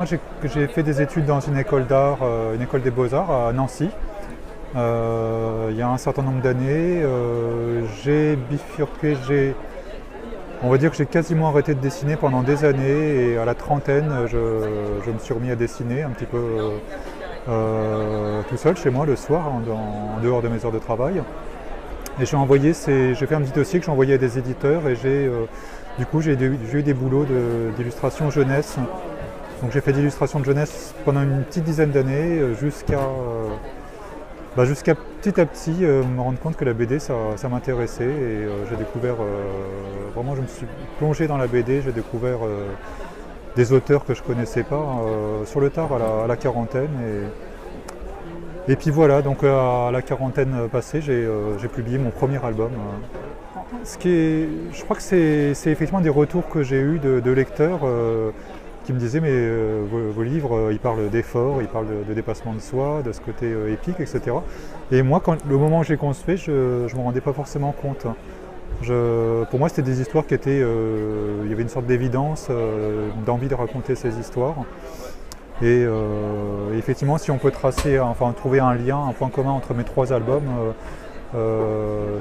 J'ai fait des études dans une école d'art, une école des beaux-arts à Nancy, il y a un certain nombre d'années. J'ai bifurqué, on va dire que j'ai quasiment arrêté de dessiner pendant des années et à la trentaine, je me suis remis à dessiner un petit peu tout seul chez moi le soir, en dehors de mes heures de travail. Et j'ai fait un petit dossier que j'ai envoyé à des éditeurs et du coup j'ai eu des boulots d'illustration jeunesse. Donc j'ai fait d'illustration de jeunesse pendant une petite dizaine d'années jusqu'à petit à petit me rendre compte que la BD ça m'intéressait et j'ai découvert, vraiment je me suis plongé dans la BD, j'ai découvert des auteurs que je ne connaissais pas sur le tard à la quarantaine. Et puis voilà, donc à la quarantaine passée, j'ai publié mon premier album. Je crois que c'est effectivement des retours que j'ai eus de lecteurs qui me disaient mais vos livres, ils parlent d'effort, ils parlent de dépassement de soi, de ce côté épique, etc. Et moi, le moment où j'ai construit, je ne m'en rendais pas forcément compte. Pour moi, c'était des histoires qui étaient... il y avait une sorte d'évidence, d'envie de raconter ces histoires. Et effectivement, si on peut trouver un lien, un point commun entre mes trois albums,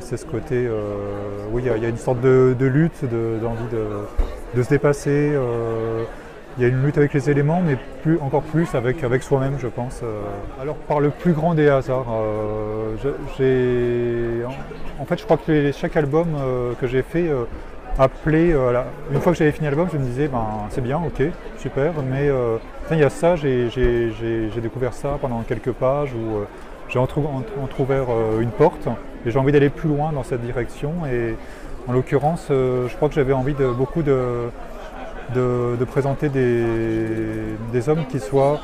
c'est ce côté, oui, il y a une sorte de lutte, d'envie de se dépasser. Il y a une lutte avec les éléments, mais encore plus avec soi-même, je pense. Alors, par le plus grand des hasards, en fait, je crois que chaque album que j'ai fait appelait, une fois que j'avais fini l'album, je me disais, c'est bien, ok, super, mais il y a ça, j'ai découvert ça pendant quelques pages où j'ai entrouvert une porte et j'ai envie d'aller plus loin dans cette direction. Et en l'occurrence, je crois que j'avais envie beaucoup de présenter des hommes qui soient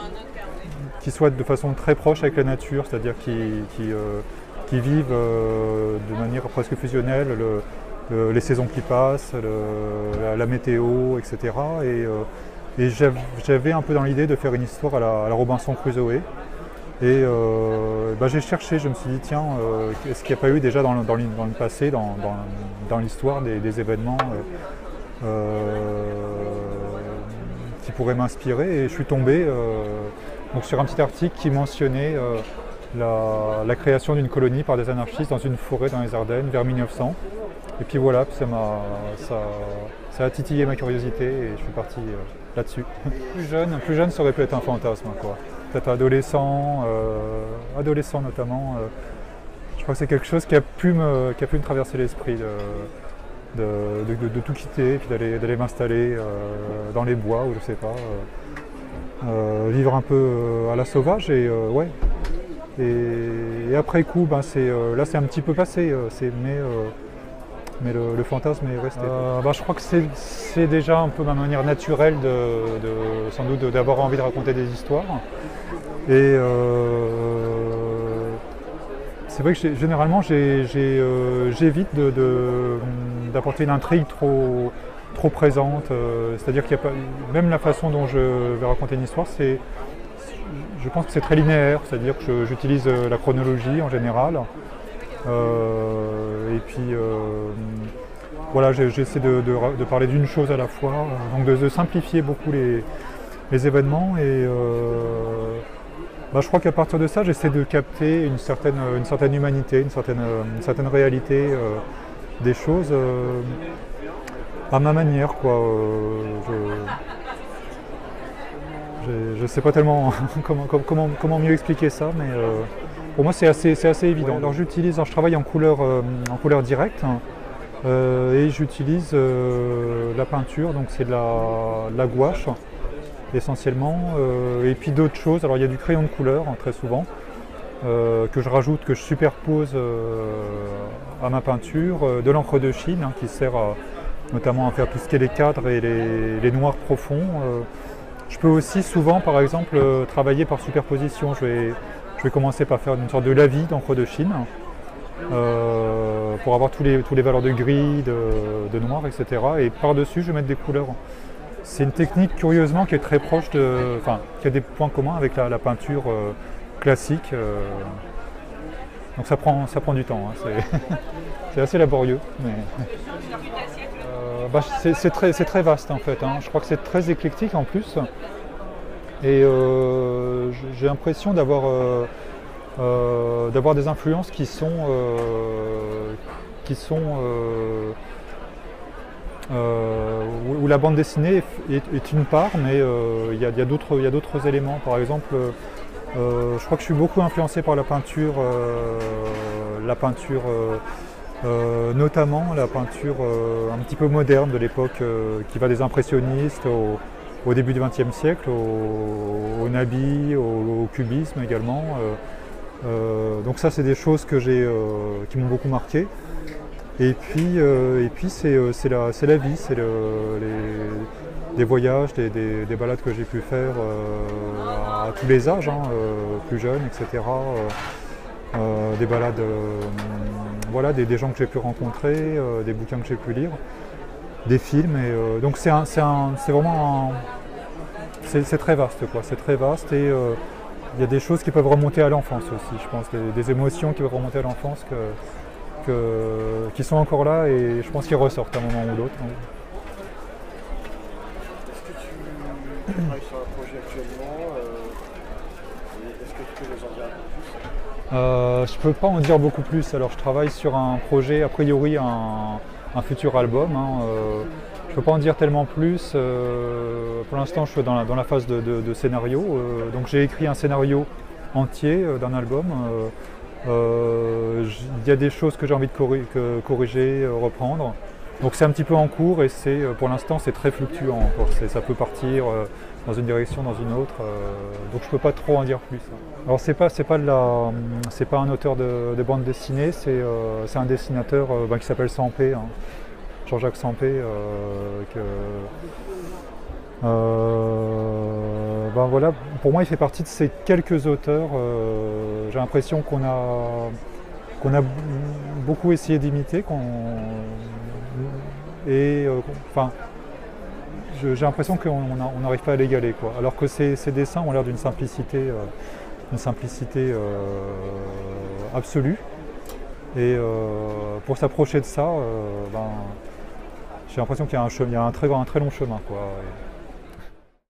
de façon très proche avec la nature, c'est-à-dire qui vivent de manière presque fusionnelle les saisons qui passent, la météo, etc. Et j'avais un peu dans l'idée de faire une histoire à la Robinson Crusoe. Et j'ai cherché, je me suis dit tiens, est-ce qu'il n'y a pas eu déjà dans le passé, dans l'histoire des événements qui pourraient m'inspirer, et je suis tombé donc sur un petit article qui mentionnait la création d'une colonie par des anarchistes dans une forêt dans les Ardennes vers 1900. Et puis voilà, ça a titillé ma curiosité et je suis parti là-dessus. Plus jeune, ça aurait pu être un fantasme, quoi. Peut-être adolescent notamment. Je crois que c'est quelque chose qui a pu me traverser l'esprit de tout quitter et puis d'aller m'installer dans les bois ou je sais pas, vivre un peu à la sauvage. Et ouais. Et après coup, là c'est un petit peu passé, mais le fantasme est resté. Je crois que c'est déjà un peu ma manière naturelle sans doute d'avoir envie de raconter des histoires. Et c'est vrai que généralement j'évite d'apporter une intrigue trop présente. C'est-à-dire qu'il n'y a pas, même la façon dont je vais raconter une histoire, je pense que c'est très linéaire, c'est-à-dire que j'utilise la chronologie en général. Et puis voilà, j'essaie de parler d'une chose à la fois, donc de simplifier beaucoup les événements. Et je crois qu'à partir de ça, j'essaie de capter une certaine humanité, une certaine réalité des choses à ma manière, quoi. Je ne sais pas tellement comment mieux expliquer ça, mais pour moi c'est assez évident. Alors je travaille en couleur directe, et j'utilise la peinture, donc c'est de la gouache essentiellement, et puis d'autres choses. Alors il y a du crayon de couleur très souvent, que je superpose à ma peinture, de l'encre de Chine qui sert notamment à faire tout ce qui est les cadres et les noirs profonds. Je peux aussi souvent, par exemple, travailler par superposition. Je vais commencer par faire une sorte de lavis d'encre de Chine pour avoir tous les valeurs de gris, de noir, etc. Et par-dessus, je vais mettre des couleurs. C'est une technique, curieusement, qui est très proche qui a des points communs avec la peinture classique. Donc ça prend du temps, hein. C'est assez laborieux. Mais c'est très vaste en fait, hein. Je crois que c'est très éclectique en plus. Et j'ai l'impression d'avoir des influences où la bande dessinée est une part, mais il y a d'autres éléments. Par exemple, je crois que je suis beaucoup influencé par la peinture, notamment la peinture un petit peu moderne de l'époque, qui va des impressionnistes au début du XXe siècle, au Nabi, au cubisme également. Donc ça, c'est des choses qui m'ont beaucoup marqué. Et puis c'est la vie, c'est des voyages, des balades que j'ai pu faire à tous les âges, hein, plus jeunes, etc. Des balades, voilà, des gens que j'ai pu rencontrer, des bouquins que j'ai pu lire, des films. Et, donc c'est vraiment c'est très vaste, quoi. C'est très vaste et il y a des choses qui peuvent remonter à l'enfance aussi, je pense, des émotions qui peuvent remonter à l'enfance qui sont encore là et je pense qu'ils ressortent à un moment ou l'autre. Est-ce que tu travailles sur un projet actuellement et est-ce que tu peux nous en dire un peu plus? Je ne peux pas en dire beaucoup plus. Alors je travaille sur un projet, a priori un futur album. Hein. Je ne peux pas en dire tellement plus. Pour l'instant je suis dans la phase de scénario. Donc j'ai écrit un scénario entier d'un album. Il y a des choses que j'ai envie de corriger, reprendre. Donc c'est un petit peu en cours et pour l'instant c'est très fluctuant encore. Ça peut partir dans une direction, dans une autre. Donc je peux pas trop en dire plus. Alors c'est pas un auteur de bande dessinée, c'est un dessinateur qui s'appelle Sampé, hein, Jean-Jacques Sampé. Voilà, pour moi il fait partie de ces quelques auteurs. J'ai l'impression qu'on a beaucoup essayé d'imiter, j'ai l'impression qu'on n'arrive pas à l'égaler, quoi. Alors que ces dessins ont l'air d'une simplicité absolue. Et pour s'approcher de ça, j'ai l'impression qu'il y a un très long chemin, quoi.